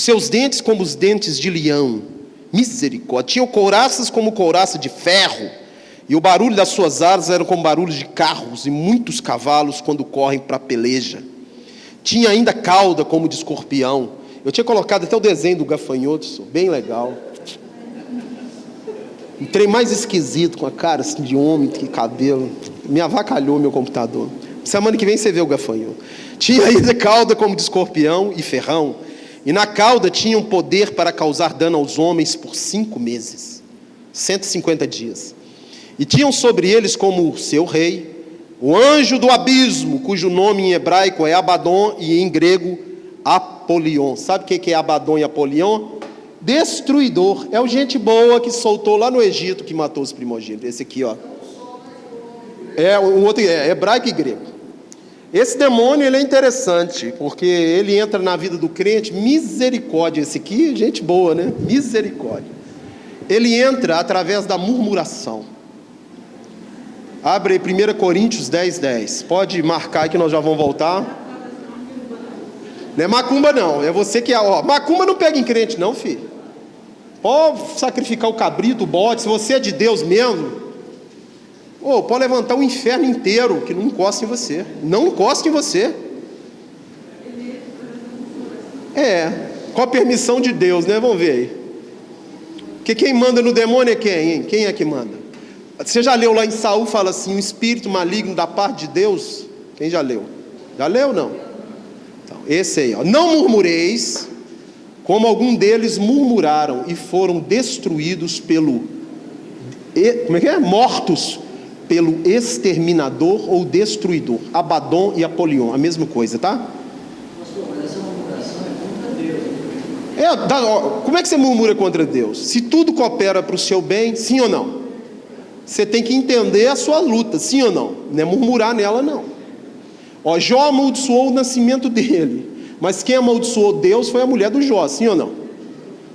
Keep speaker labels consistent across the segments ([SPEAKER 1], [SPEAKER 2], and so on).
[SPEAKER 1] Os seus dentes como os dentes de leão. Misericórdia. Tinham couraças como couraça de ferro. E o barulho das suas asas era como barulho de carros e muitos cavalos quando correm para a peleja. Tinha ainda cauda como de escorpião. Eu tinha colocado até o desenho do gafanhoto, bem legal. Um trem mais esquisito, com a cara assim de homem, que cabelo. Me avacalhou meu computador. Semana que vem você vê o gafanhoto. Tinha ainda cauda como de escorpião e ferrão. E na cauda tinha um poder para causar dano aos homens por 5 meses. 150 dias. E tinham sobre eles como seu rei, o anjo do abismo, cujo nome em hebraico é Abaddon e em grego Apolion. Sabe o que é Abaddon e Apolion? Destruidor. É o gente boa que soltou lá no Egito, que matou os primogênitos. Esse aqui, ó. O outro é hebraico e grego. Esse demônio, ele é interessante, porque ele entra na vida do crente, misericórdia. Esse aqui, gente boa, né? Misericórdia. Ele entra através da murmuração. Abre aí 1 Coríntios 10:10. Pode marcar aí que nós já vamos voltar. Não é macumba não, é você que é. Ó, macumba não pega em crente não, filho. Pode sacrificar o cabrito, o bode, se você é de Deus mesmo. Pode levantar o inferno inteiro, que não encosta em você. Não encosta em você. Com a permissão de Deus, né? Vamos ver aí. Porque quem manda no demônio é quem, hein? Quem é que manda? Você já leu lá em Saul, fala assim, um espírito maligno da parte de Deus? Quem já leu? Já leu, não? Então, esse aí, ó. Não murmureis, como algum deles murmuraram e foram destruídos pelo... Como é que é? Mortos pelo exterminador ou destruidor. Abaddon e Apolion, a mesma coisa, tá?
[SPEAKER 2] Mas essa murmuração é contra Deus.
[SPEAKER 1] Como é que você murmura contra Deus? Se tudo coopera para o seu bem, sim ou não? Você tem que entender a sua luta, sim ou não? Não é murmurar nela, não. Jó amaldiçoou o nascimento dele, mas quem amaldiçoou Deus foi a mulher do Jó, sim ou não?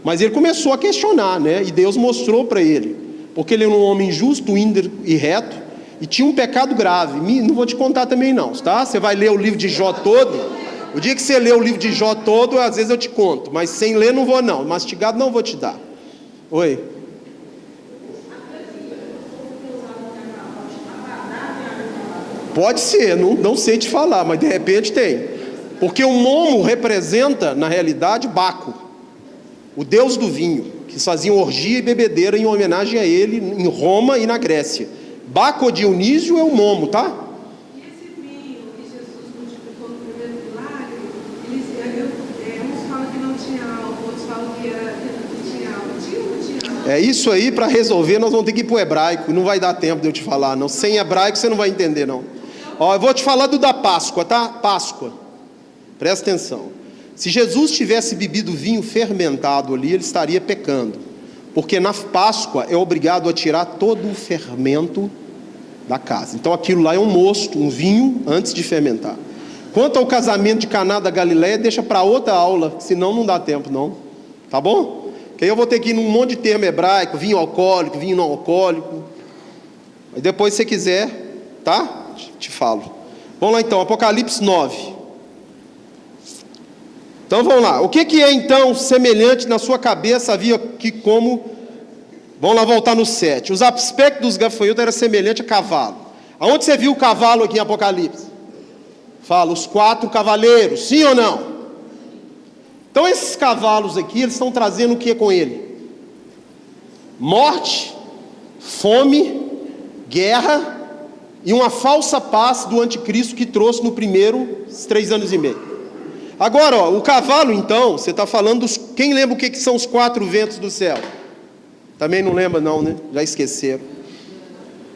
[SPEAKER 1] Mas ele começou a questionar, né? E Deus mostrou para ele, porque ele era um homem justo, íntegro e reto, e tinha um pecado grave. Não vou te contar também não, tá? Você vai ler o livro de Jó todo. O dia que você lê o livro de Jó todo, às vezes eu te conto, mas sem ler não vou não, mastigado não vou te dar. Oi? Pode ser, não sei te falar, mas de repente tem. Porque o momo representa, na realidade, Baco, o deus do vinho, que faziam orgia e bebedeira em homenagem a ele em Roma e na Grécia. Baco Dionísio é o momo, tá?
[SPEAKER 3] E esse vinho que Jesus multiplicou no primeiro milagre, uns falam que não tinha álcool, outros falam que tinha álcool. Tinha ou não tinha álcool?
[SPEAKER 1] É isso aí, para resolver, nós vamos ter que ir para o hebraico. Não vai dar tempo de eu te falar, não. Sem hebraico você não vai entender, não. Eu vou te falar do da Páscoa, tá? Páscoa. Presta atenção. Se Jesus tivesse bebido vinho fermentado ali, ele estaria pecando. Porque na Páscoa é obrigado a tirar todo o fermento da casa. Então aquilo lá é um mosto, um vinho, antes de fermentar. Quanto ao casamento de Caná da Galileia, deixa para outra aula, senão não dá tempo não. Tá bom? Que aí eu vou ter que ir num monte de termo hebraico, vinho alcoólico, vinho não alcoólico. Aí depois, se você quiser, tá? Te falo. Vamos lá então, Apocalipse 9. Então vamos lá. O que é então semelhante na sua cabeça? Havia que como... Vamos lá voltar no 7. Os aspectos dos gafanhotos eram semelhantes a cavalo. Aonde você viu o cavalo aqui em Apocalipse? Fala, os 4 cavaleiros, sim ou não? Então esses cavalos aqui, eles estão trazendo o que com ele? Morte, fome, guerra e uma falsa paz do anticristo que trouxe no primeiro 3 anos e meio. Agora, o cavalo então, você está falando dos... Quem lembra o que são os 4 ventos do céu? Também não lembra não, né? Já esqueceram.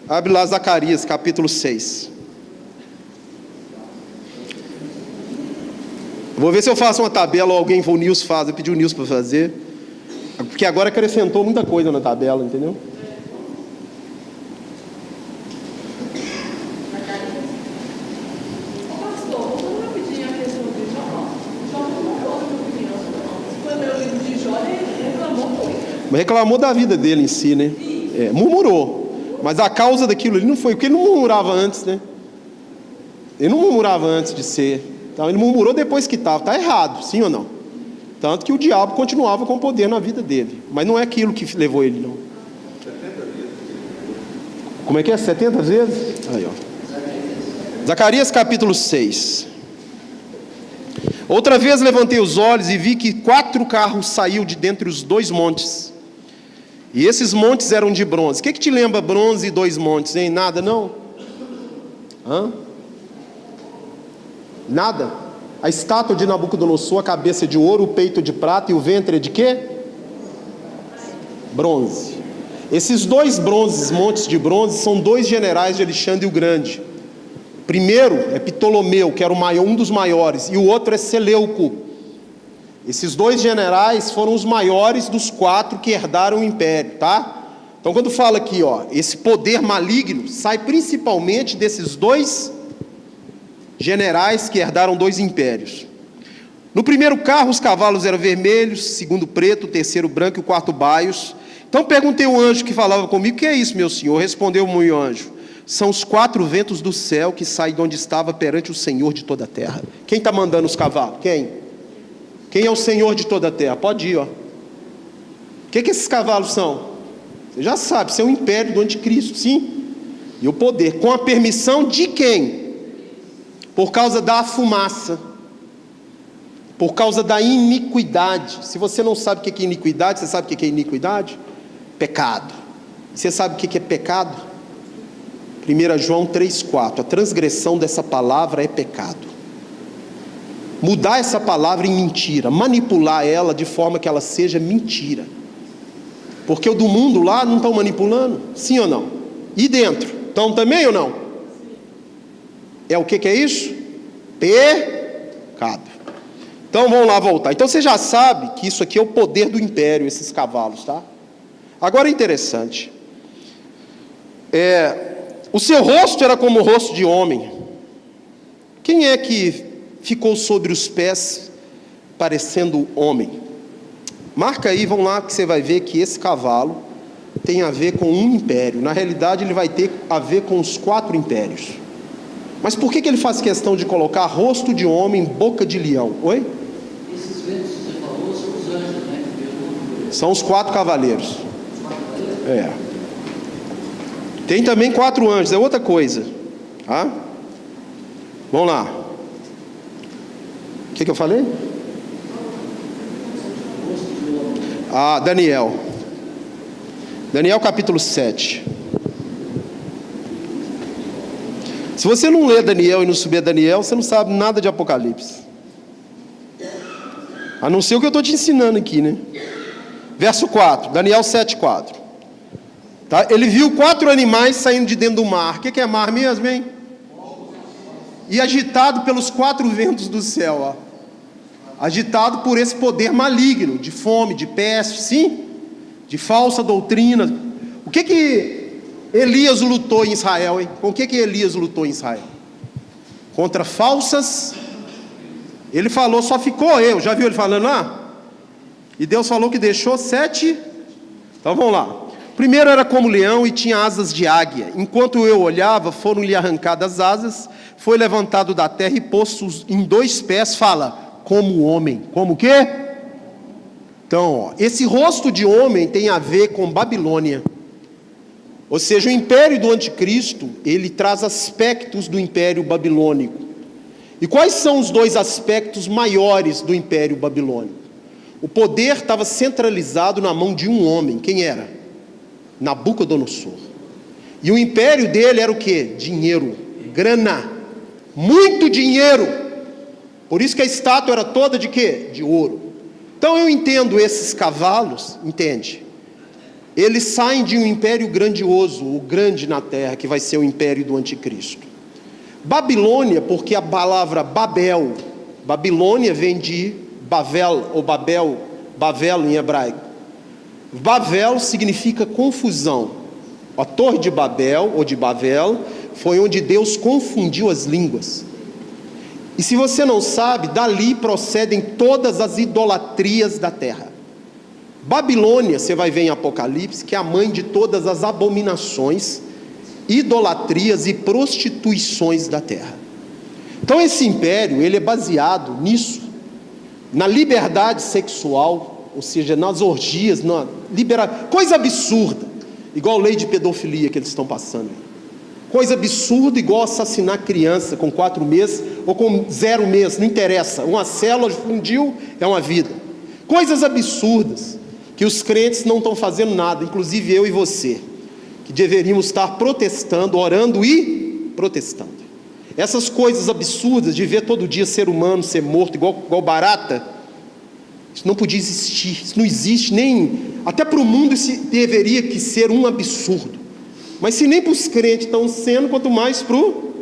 [SPEAKER 1] Abre lá Zacarias, capítulo 6. Vou ver se eu faço uma tabela ou alguém, o Nilson faz. Eu pedi o Nilson para fazer. Porque agora acrescentou muita coisa na tabela, entendeu? Mas reclamou da vida dele em si, né? Murmurou. Mas a causa daquilo ali não foi... Porque ele não murmurava antes, né? Ele não murmurava antes de ser. Então ele murmurou depois que estava. Está errado, sim ou não? Tanto que o diabo continuava com poder na vida dele. Mas não é aquilo que levou ele, não. Como é que é? 70 vezes? Aí, ó. Zacarias capítulo 6. Outra vez levantei os olhos e vi que 4 carros saíam de dentre os 2 montes. E esses montes eram de bronze. O que te lembra bronze e 2 montes, hein? Nada, não? Hã? Nada? A estátua de Nabucodonosor, a cabeça de ouro, o peito de prata e o ventre é de quê? Bronze. Esses 2 bronzes, montes de bronze, são 2 generais de Alexandre o Grande. O primeiro é Ptolomeu, que era um dos maiores, e o outro é Seleuco. Esses 2 generais foram os maiores dos 4 que herdaram o império, tá? Então quando fala aqui, ó, esse poder maligno sai principalmente desses 2 generais que herdaram 2 impérios. No primeiro carro os cavalos eram vermelhos, segundo preto, o terceiro branco e o quarto baios. Então perguntei ao anjo que falava comigo: que é isso, meu senhor? Respondeu-me o anjo: são os 4 ventos do céu que saem de onde estava perante o Senhor de toda a terra. Quem está mandando os cavalos? Quem é o Senhor de toda a terra? Pode ir, ó. O que esses cavalos são? Você já sabe, isso é o império do anticristo, sim. E o poder, com a permissão de quem? Por causa da fumaça, por causa da iniquidade. Se você não sabe o que é iniquidade, você sabe o que é iniquidade? Pecado. Você sabe o que é pecado? 1 João 3,4. A transgressão dessa palavra é pecado. Mudar essa palavra em mentira, manipular ela de forma que ela seja mentira. Porque o do mundo lá não estão manipulando? Sim ou não? E dentro? Estão também ou não? É o que é isso? Pecado. Então vamos lá voltar. Então você já sabe que isso aqui é o poder do império, esses cavalos, tá? Agora é interessante. O seu rosto era como o rosto de homem. Quem é que ficou sobre os pés parecendo homem? Marca aí, vamos lá, que você vai ver que esse cavalo tem a ver com um império. Na realidade ele vai ter a ver com os 4 impérios. Mas por que ele faz questão de colocar rosto de homem, boca de leão? Oi?
[SPEAKER 2] Esses ventos que você falou são os anjos, né?
[SPEAKER 1] São os 4 cavaleiros. Tem também 4 anjos, é outra coisa. Tá? Vamos lá. O que eu falei? Daniel. Daniel capítulo 7. Se você não ler Daniel e não subir a Daniel, você não sabe nada de Apocalipse. A não ser o que eu estou te ensinando aqui, né? Verso 4, Daniel 7,4. Tá? Ele viu 4 animais saindo de dentro do mar. O que é mar mesmo, hein? E agitado pelos 4 ventos do céu, ó. Agitado por esse poder maligno, de fome, de peste, sim? De falsa doutrina. O que Elias lutou em Israel, hein? Com o que Elias lutou em Israel? Contra falsas. Ele falou, só ficou eu. Já viu ele falando lá? E Deus falou que deixou 7. Então vamos lá. Primeiro era como leão e tinha asas de águia. Enquanto eu olhava, foram-lhe arrancadas as asas. Foi levantado da terra e posto em 2 pés. Fala, como homem. Como o quê? Então, esse rosto de homem tem a ver com Babilônia. Ou seja, o império do anticristo, ele traz aspectos do império babilônico. E quais são os 2 aspectos maiores do império babilônico? O poder estava centralizado na mão de um homem. Quem era? Nabucodonosor. E o império dele era o quê? Dinheiro, grana, muito dinheiro. Por isso que a estátua era toda de quê? De ouro. Então eu entendo esses cavalos, entende? Eles saem de um império grandioso, o grande na terra, que vai ser o império do anticristo. Babilônia, porque a palavra Babel, Babilônia vem de Bavel, ou Bavel em hebraico. Bavel significa confusão. A torre de Babel, ou de Bavel, foi onde Deus confundiu as línguas. E se você não sabe, dali procedem todas as idolatrias da terra. Babilônia, você vai ver em Apocalipse, que é a mãe de todas as abominações, idolatrias e prostituições da terra. Então esse império, ele é baseado nisso. na liberdade sexual, ou seja, nas orgias, coisa absurda, igual a lei de pedofilia que eles estão passando. Coisa absurda igual assassinar criança com 4 meses ou com 0 meses, não interessa. Uma célula fundiu, é uma vida. Coisas absurdas que os crentes não estão fazendo nada, inclusive eu e você, que deveríamos estar protestando, orando e protestando. Essas coisas absurdas de ver todo dia ser humano ser morto igual barata, isso não podia existir, isso não existe nem, até para o mundo isso deveria que ser um absurdo. Mas se nem para os crentes estão sendo, quanto mais para o...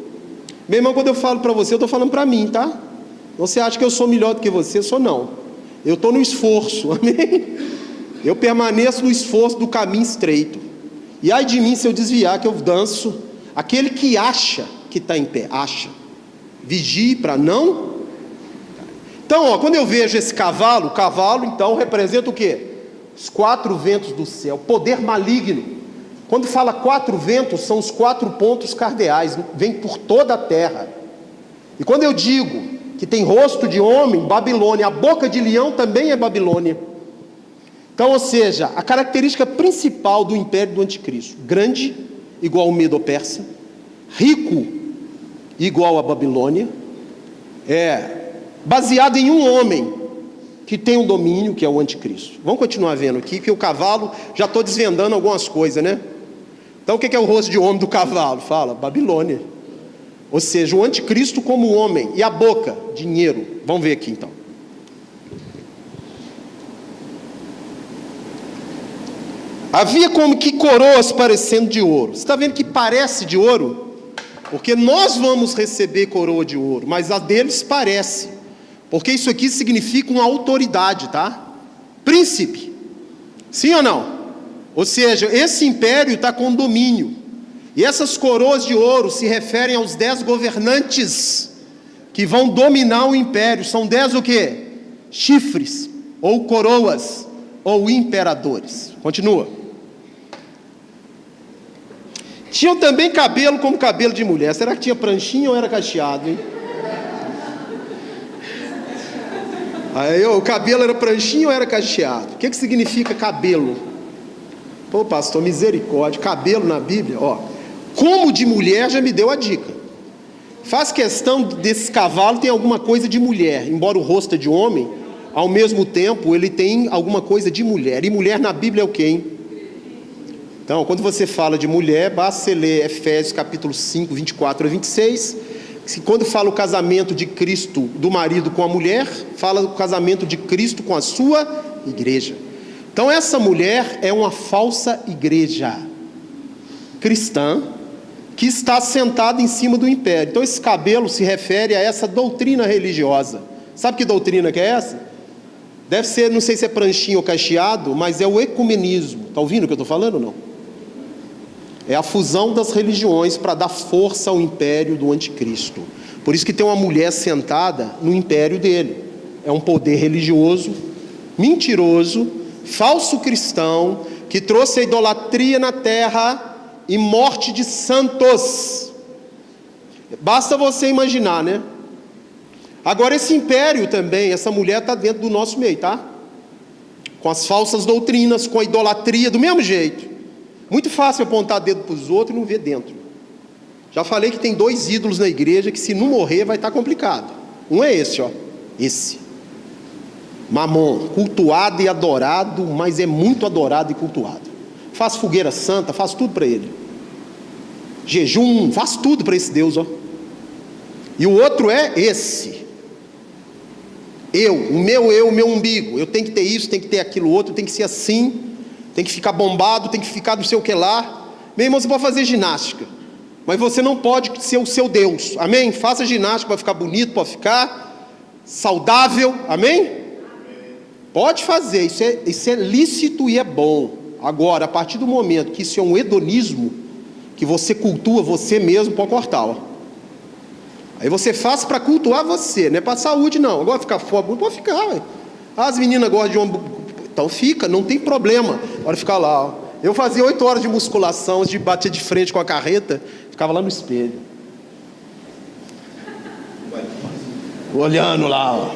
[SPEAKER 1] Meu irmão, quando eu falo para você, eu estou falando para mim, tá? Você acha que eu sou melhor do que você? Eu sou não. Eu estou no esforço, amém? Eu permaneço no esforço do caminho estreito. E ai de mim se eu desviar, que eu danço. Aquele que acha que está em pé, acha. Vigie para não... Então, quando eu vejo esse cavalo, o cavalo então representa o quê? Os 4 ventos do céu, poder maligno. Quando fala 4 ventos, são os 4 pontos cardeais, vem por toda a terra. E quando eu digo que tem rosto de homem, Babilônia, a boca de leão também é Babilônia. Então, ou seja, a característica principal do império do anticristo, grande, igual ao Medo-Persa, rico, igual a Babilônia, baseado em um homem, que tem um domínio, que é o anticristo. Vamos continuar vendo aqui, que o cavalo, já estou desvendando algumas coisas, né? Então o que é o rosto de homem do cavalo? Fala, Babilônia. Ou seja, o anticristo como homem. E a boca, dinheiro. Vamos ver aqui então. Havia como que coroas parecendo de ouro. Você está vendo que parece de ouro? Porque nós vamos receber coroa de ouro, mas a deles parece. Porque isso aqui significa uma autoridade, tá? Príncipe. Sim ou não? Ou seja, esse império está com domínio. E essas coroas de ouro se referem aos 10 governantes que vão dominar o império. São 10 o quê? Chifres, ou coroas, ou imperadores. Continua. Tinham também cabelo como cabelo de mulher. Será que tinha pranchinha ou era cacheado, hein? Aí, o cabelo era pranchinho ou era cacheado? O que significa cabelo? Pô, pastor, misericórdia, cabelo na Bíblia, como de mulher já me deu a dica. Faz questão desse cavalo tem alguma coisa de mulher, embora o rosto é de homem, ao mesmo tempo ele tem alguma coisa de mulher. E mulher na Bíblia é o quê, hein? Então, quando você fala de mulher, basta você ler Efésios capítulo 5, 24 a 26, que quando fala o casamento de Cristo, do marido com a mulher, fala do casamento de Cristo com a sua igreja. Então essa mulher é uma falsa igreja cristã, que está sentada em cima do império. Então esse cabelo se refere a essa doutrina religiosa. Sabe que doutrina que é essa? Deve ser, não sei se é pranchinho ou cacheado, mas é o ecumenismo. Está ouvindo o que eu estou falando ou não? É a fusão das religiões para dar força ao império do anticristo. Por isso que tem uma mulher sentada no império dele. É um poder religioso, mentiroso, falso cristão, que trouxe a idolatria na terra e morte de santos. Basta você imaginar, né? Agora esse império também, essa mulher está dentro do nosso meio, tá? Com as falsas doutrinas, com a idolatria, do mesmo jeito. Muito fácil apontar dedo para os outros e não ver dentro. Já falei que tem 2 ídolos na igreja que se não morrer vai estar complicado. Um é esse, esse. Mamon, cultuado e adorado, mas é muito adorado e cultuado. Faz fogueira santa, faz tudo para ele. Jejum, faz tudo para esse Deus, E o outro é esse. O meu umbigo. Eu tenho que ter isso, tenho que ter aquilo outro, tem que ser assim, tem que ficar bombado, tem que ficar não sei o que lá. Meu irmão, você pode fazer ginástica, mas você não pode ser o seu Deus, amém? Faça ginástica para ficar bonito, para ficar saudável, amém? Pode fazer, isso é lícito e é bom. Agora, a partir do momento que isso é um hedonismo, que você cultua você mesmo, pode cortar, Aí você faz para cultuar você, não é para saúde não. Agora ficar forte, pode ficar, As meninas gostam de homem, então fica, não tem problema. Pode ficar lá, Eu fazia 8 horas de musculação, de bater de frente com a carreta, ficava lá no espelho. Olhando lá,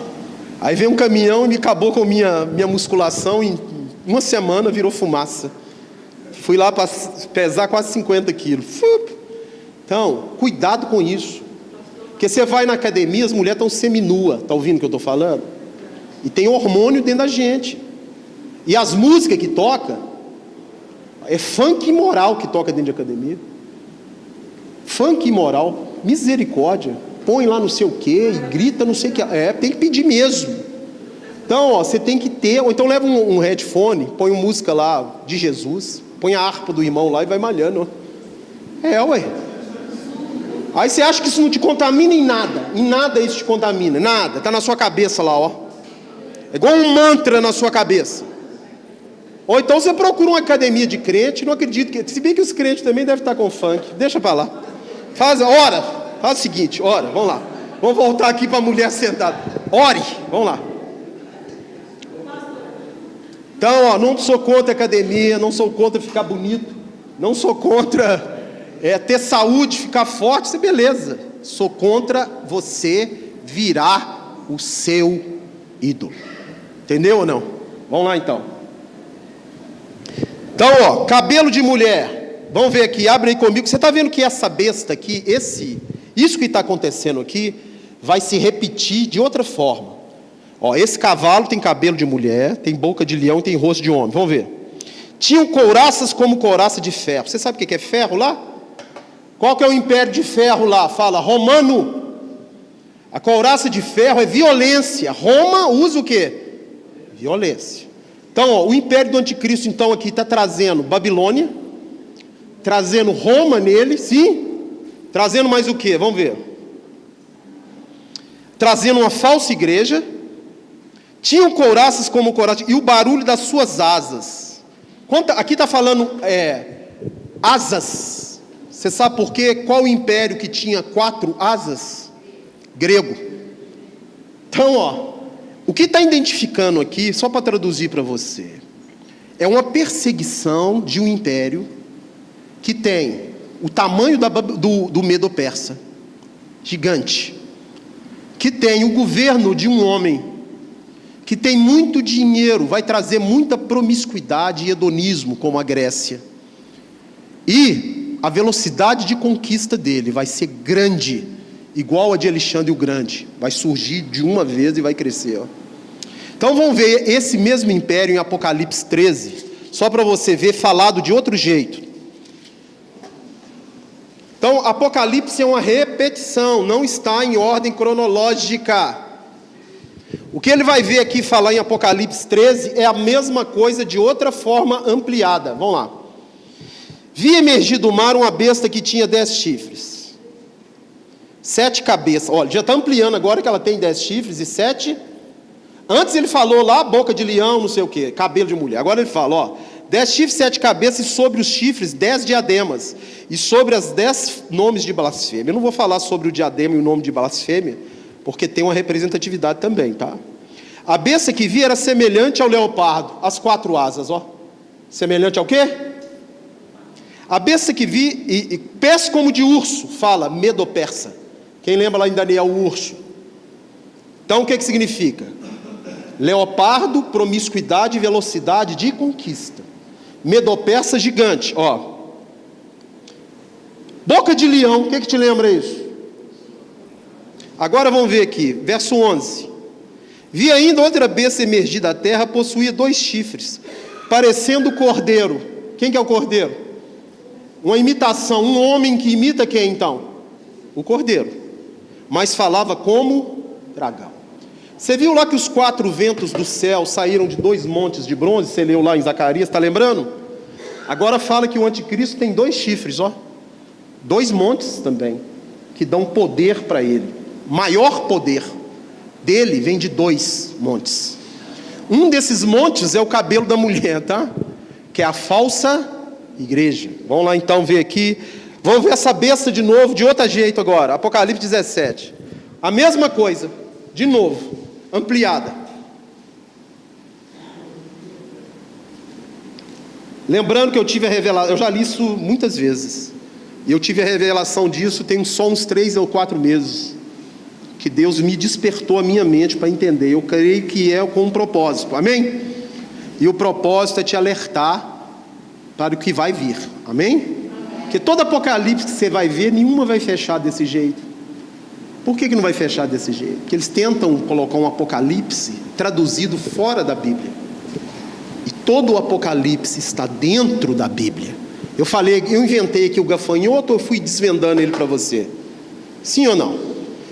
[SPEAKER 1] Aí veio um caminhão e me acabou com minha musculação, em uma semana virou fumaça. Fui lá para pesar quase 50 quilos. Então, cuidado com isso. Porque você vai na academia, as mulheres estão seminuas. Está ouvindo o que eu estou falando? E tem hormônio dentro da gente. E as músicas que toca, é funk imoral que toca dentro de academia. Funk imoral, misericórdia. Põe lá não sei o que, e grita não sei o que. Tem que pedir mesmo. Então, você tem que ter, ou então leva um headphone, põe uma música lá de Jesus, põe a harpa do irmão lá e vai malhando. Ué. Aí você acha que isso não te contamina em nada isso te contamina, nada, está na sua cabeça lá, ó. É igual um mantra na sua cabeça. Ou então você procura uma academia de crente, não acredito que, se bem que os crentes também devem estar com funk, deixa para lá. Faz o seguinte, vamos lá. Vamos voltar aqui para a mulher sentada. Ore, vamos lá. Então, não sou contra a academia, não sou contra ficar bonito, não sou contra ter saúde, ficar forte, isso é beleza. Sou contra você virar o seu ídolo. Entendeu ou não? Vamos lá então. Então, cabelo de mulher. Vamos ver aqui, abre aí comigo. Você está vendo que essa besta aqui, isso que está acontecendo aqui, vai se repetir de outra forma. Esse cavalo tem cabelo de mulher, tem boca de leão e tem rosto de homem. Vamos ver. Tinham couraças como couraça de ferro. Você sabe o que é ferro lá? Qual que é o império de ferro lá? Fala, romano. A couraça de ferro é violência. Roma usa o quê? Violência. Então, o império do anticristo, então, aqui está trazendo Babilônia, trazendo Roma nele, sim. Trazendo mais o quê? Vamos ver. Trazendo uma falsa igreja. Tinham couraças como couraça, e o barulho das suas asas. Aqui está falando asas. Você sabe por quê? Qual o império que tinha 4 asas? Grego. Então, o que está identificando aqui, só para traduzir para você, é uma perseguição de um império que tem o tamanho do Medo-Persa, gigante, que tem o governo de um homem que tem muito dinheiro, vai trazer muita promiscuidade e hedonismo, como a Grécia. E a velocidade de conquista dele vai ser grande, igual a de Alexandre o Grande. Vai surgir de uma vez e vai crescer. Então vamos ver esse mesmo império em Apocalipse 13, só para você ver falado de outro jeito. Então Apocalipse é uma repetição, não está em ordem cronológica. O que ele vai ver aqui falar em Apocalipse 13 é a mesma coisa de outra forma ampliada. Vamos lá. Vi emergir do mar uma besta que tinha 10 chifres, 7 cabeças. Olha, já está ampliando agora que ela tem 10 chifres e 7. Antes ele falou lá, boca de leão, não sei o que, cabelo de mulher. Agora ele fala, 10 chifres, 7 cabeças, e sobre os chifres 10 diademas, e sobre as 10 nomes de blasfêmia. Eu não vou falar sobre o diadema e o nome de blasfêmia, porque tem uma representatividade também, tá? A besta que vi era semelhante ao leopardo, as 4 asas, semelhante ao quê? A besta que vi, e pés como de urso, fala, Medo-Persa. Quem lembra lá em Daniel, o urso? Então o que significa? Leopardo, promiscuidade e velocidade de conquista. Medo-Persa gigante, Boca de leão, o que te lembra isso? Agora vamos ver aqui, verso 11. Vi ainda outra besta emergir da terra, possuía 2 chifres, parecendo cordeiro. Quem que é o cordeiro? Uma imitação, um homem que imita quem então? O cordeiro. Mas falava como dragão. Você viu lá que os 4 ventos do céu saíram de 2 montes de bronze? Você leu lá em Zacarias, está lembrando? Agora fala que o anticristo tem 2 chifres, 2 montes também, que dão poder para ele. Maior poder dele vem de 2 montes. Um desses montes é o cabelo da mulher, tá? Que é a falsa igreja. Vamos lá então ver aqui. Vamos ver essa besta de novo, de outro jeito agora. Apocalipse 17. A mesma coisa, de novo, ampliada. Lembrando que eu tive a revelação, eu já li isso muitas vezes. E eu tive a revelação disso tem só uns 3 ou 4 meses. que Deus me despertou a minha mente para entender. Eu creio que é com um propósito, amém? E o propósito é te alertar para o que vai vir, amém? Porque todo Apocalipse que você vai ver, nenhuma vai fechar desse jeito. Por que não vai fechar desse jeito? Porque eles tentam colocar um Apocalipse traduzido fora da Bíblia. E todo o Apocalipse está dentro da Bíblia. Eu inventei aqui o gafanhoto ou eu fui desvendando ele para você? Sim ou não?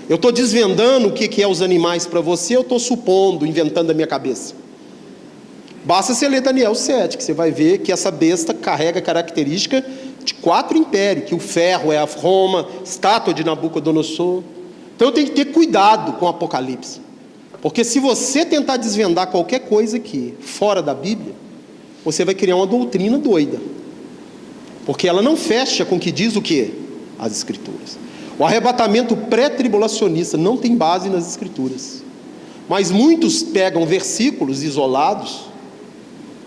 [SPEAKER 1] Eu estou desvendando o que é os animais para você, eu estou supondo, inventando da minha cabeça. Basta você ler Daniel 7, que você vai ver que essa besta carrega característica de 4 impérios, que o ferro é a Roma, estátua de Nabucodonosor. Então eu tenho que ter cuidado com o Apocalipse. Porque se você tentar desvendar qualquer coisa aqui, fora da Bíblia, você vai criar uma doutrina doida. Porque ela não fecha com o que diz o quê? As Escrituras. O arrebatamento pré-tribulacionista não tem base nas Escrituras. Mas muitos pegam versículos isolados,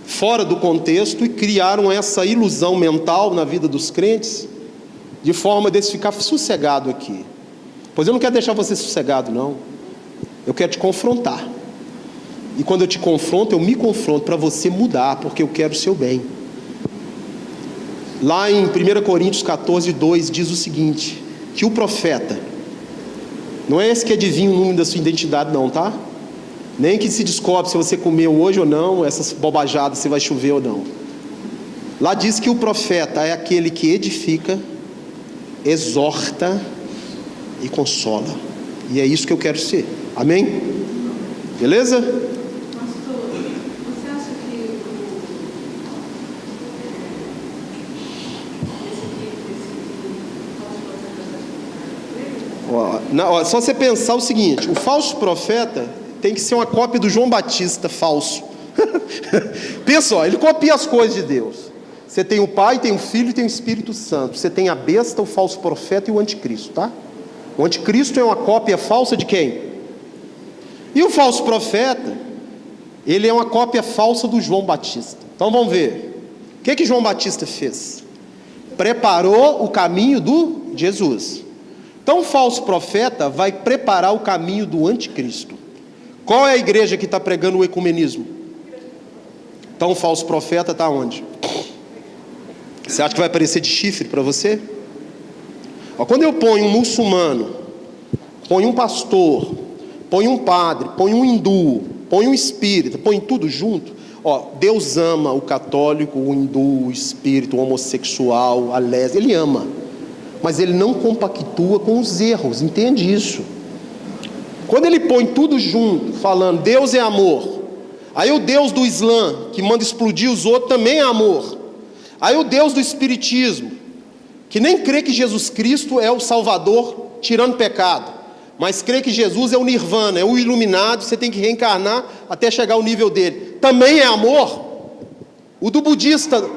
[SPEAKER 1] fora do contexto, e criaram essa ilusão mental na vida dos crentes, de forma de ficar sossegado aqui. Pois eu não quero deixar você sossegado, não. Eu quero te confrontar. E quando eu te confronto, eu me confronto para você mudar, porque eu quero o seu bem. Lá em 1 Coríntios 14, 2, diz o seguinte, que o profeta, não é esse que adivinha o número da sua identidade não, tá? Nem que se descobre se você comeu hoje ou não, essas bobajadas, se vai chover ou não. Lá diz que o profeta é aquele que edifica, exorta e consola. E é isso que eu quero ser. Amém? Beleza?
[SPEAKER 3] Pastor, você acha que
[SPEAKER 1] só você pensar o seguinte, o falso profeta tem que ser uma cópia do João Batista falso. Pensa, ó, ele copia as coisas de Deus. Você tem o Pai, tem o Filho e tem o Espírito Santo. Você tem a besta, o falso profeta e o anticristo, tá? O anticristo é uma cópia falsa de quem? E o falso profeta, ele é uma cópia falsa do João Batista. Então vamos ver. O que João Batista fez? Preparou o caminho do Jesus. Então o falso profeta vai preparar o caminho do anticristo. Qual é a igreja que está pregando o ecumenismo? Então o falso profeta está onde? Você acha que vai aparecer de chifre para você? Ó, quando eu ponho um muçulmano, ponho um pastor, ponho um padre, ponho um hindu, ponho um espírita, ponho tudo junto, ó, Deus ama o católico, o hindu, o espírita, o homossexual, a lésbica, Ele ama, mas Ele não compactua com os erros, entende isso? Quando Ele põe tudo junto, falando Deus é amor, aí o Deus do Islã, que manda explodir os outros, também é amor. Aí o Deus do espiritismo, que nem crê que Jesus Cristo é o Salvador tirando pecado, mas crê que Jesus é o Nirvana, é o iluminado, você tem que reencarnar até chegar ao nível dele. Também é amor. O do budista,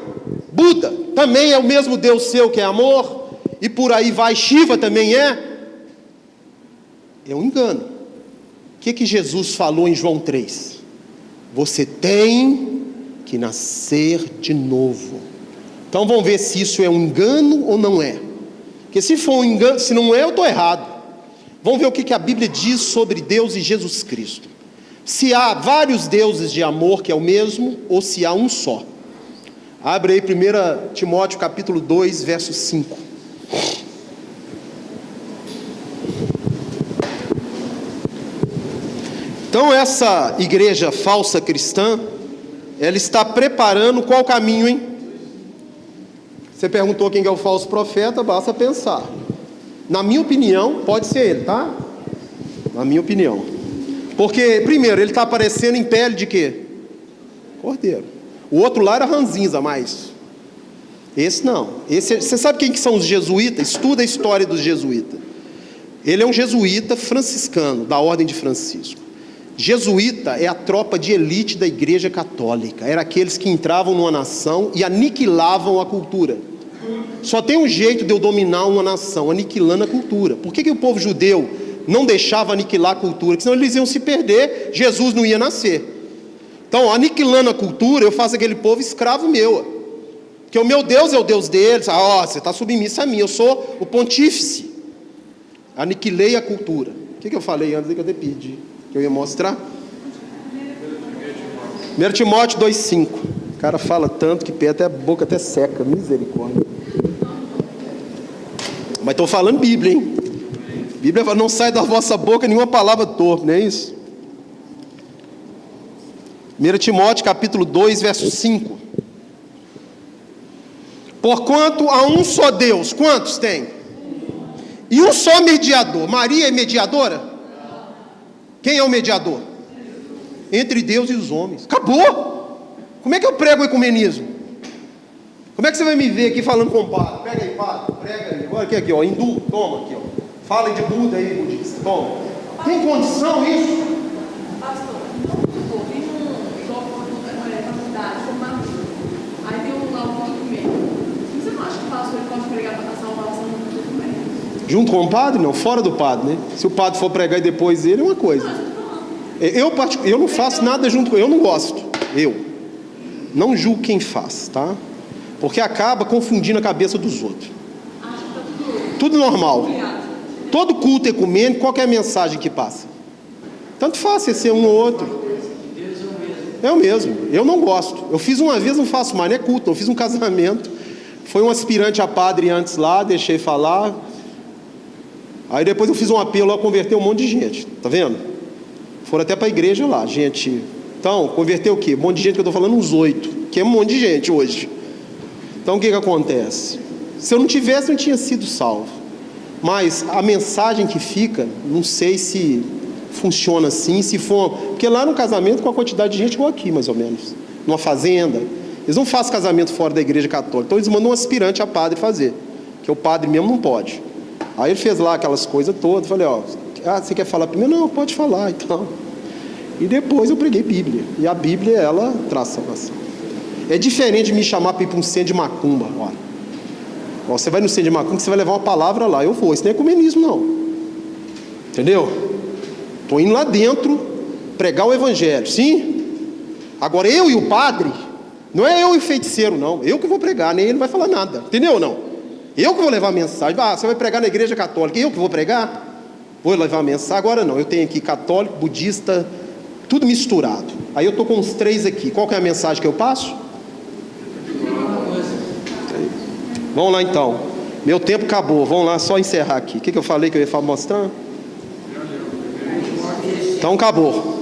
[SPEAKER 1] Buda, também é o mesmo Deus seu que é amor, e por aí vai. Shiva também é. É um engano. O que Jesus falou em João 3? Você tem que nascer de novo. Então vamos ver se isso é um engano ou não é. Porque se for um engano, se não é, eu estou errado. Vamos ver o que a Bíblia diz sobre Deus e Jesus Cristo. Se há vários deuses de amor que é o mesmo, ou se há um só. Abre aí 1 Timóteo capítulo 2, verso 5. Então essa igreja falsa cristã, ela está preparando qual caminho, hein? Você perguntou quem é o falso profeta, basta pensar. Na minha opinião, pode ser ele, tá? Na minha opinião. Porque, primeiro, ele está aparecendo em pele de quê? Cordeiro. O outro lá era ranzinza, mas esse não. Você sabe quem que são os jesuítas? Estuda a história dos jesuítas. Ele é um jesuíta franciscano, da ordem de Francisco. Jesuíta é a tropa de elite da igreja católica. Era aqueles que entravam numa nação e aniquilavam a cultura. Só tem um jeito de eu dominar uma nação, aniquilando a cultura. Por que o povo judeu não deixava aniquilar a cultura? Porque senão eles iam se perder, Jesus não ia nascer. Então, aniquilando a cultura, eu faço aquele povo escravo meu. Porque o meu Deus é o Deus deles. Você está submisso a mim, eu sou o pontífice. Aniquilei a cultura. O O que eu falei antes que eu até pedi? Que eu ia mostrar? 1 Timóteo 2,5. O cara fala tanto que pé até a boca até seca. Misericórdia. Mas estou falando Bíblia, hein? Bíblia fala, não sai da vossa boca nenhuma palavra torpe, não é isso? 1 Timóteo capítulo 2, verso 5. Porquanto há um só Deus, quantos tem? E um só mediador. Maria é mediadora? Quem é o mediador? Entre Deus e os homens. Acabou! Como é que eu prego o ecumenismo? Como é que você vai me ver aqui falando com o padre? Pega aí, padre, prega aí. Agora aqui, ó, hindu, toma aqui, ó. Fala de Buda aí, budista, toma. Tem condição isso?
[SPEAKER 3] Pastor, vem um jogo na cidade, aí tem um lá o culto do meio. Você não acha que o pastor pode pregar para a salvação no culto do meio?
[SPEAKER 1] Junto com o padre? Não, fora do padre, né? Se o padre for pregar e depois ele, é uma coisa. Eu não faço nada junto com ele, eu não gosto. Eu não julgo quem faz, tá? Porque acaba confundindo a cabeça dos outros. Tudo normal. Todo culto ecumênico, qual que é a mensagem que passa? Tanto faz ser um ou outro. É o mesmo. Eu não gosto. Eu fiz uma vez, não faço mais, não é culto. Eu fiz um casamento. Foi um aspirante a padre antes lá, deixei falar. Aí depois eu fiz um apelo lá, converteu um monte de gente. Tá vendo? Foram até para a igreja lá, gente. Então, converteu o quê? Um monte de gente, que eu estou falando uns 8. Que é um monte de gente hoje. Então o que acontece? Se eu não tivesse, não tinha sido salvo. Mas a mensagem que fica, não sei se funciona assim, se for... Porque lá no casamento, com a quantidade de gente igual aqui, mais ou menos. Numa fazenda. Eles não fazem casamento fora da igreja católica. Então eles mandam um aspirante a padre fazer. Que o padre mesmo não pode. Aí ele fez lá aquelas coisas todas. Falei, ó, você quer falar primeiro? Não, pode falar, então. E depois eu preguei Bíblia. E a Bíblia, ela traz salvação. É diferente de me chamar para ir para um centro de macumba. Ó, você vai no centro de macumba, você vai levar uma palavra lá. Eu vou. Isso não é ecumenismo, não. Entendeu? Estou indo lá dentro pregar o evangelho. Sim? Agora eu e o padre, não é eu e o feiticeiro, não. Eu que vou pregar, nem ele não vai falar nada. Entendeu ou não? Eu que vou levar a mensagem. Ah, você vai pregar na igreja católica. Eu que vou pregar? Vou levar a mensagem. Agora não. Eu tenho aqui católico, budista, tudo misturado. Aí eu estou com os 3 aqui. Qual que é a mensagem que eu passo? Vamos lá então. Meu tempo acabou. Vamos lá, só encerrar aqui. O que eu falei que eu ia mostrar? Então acabou.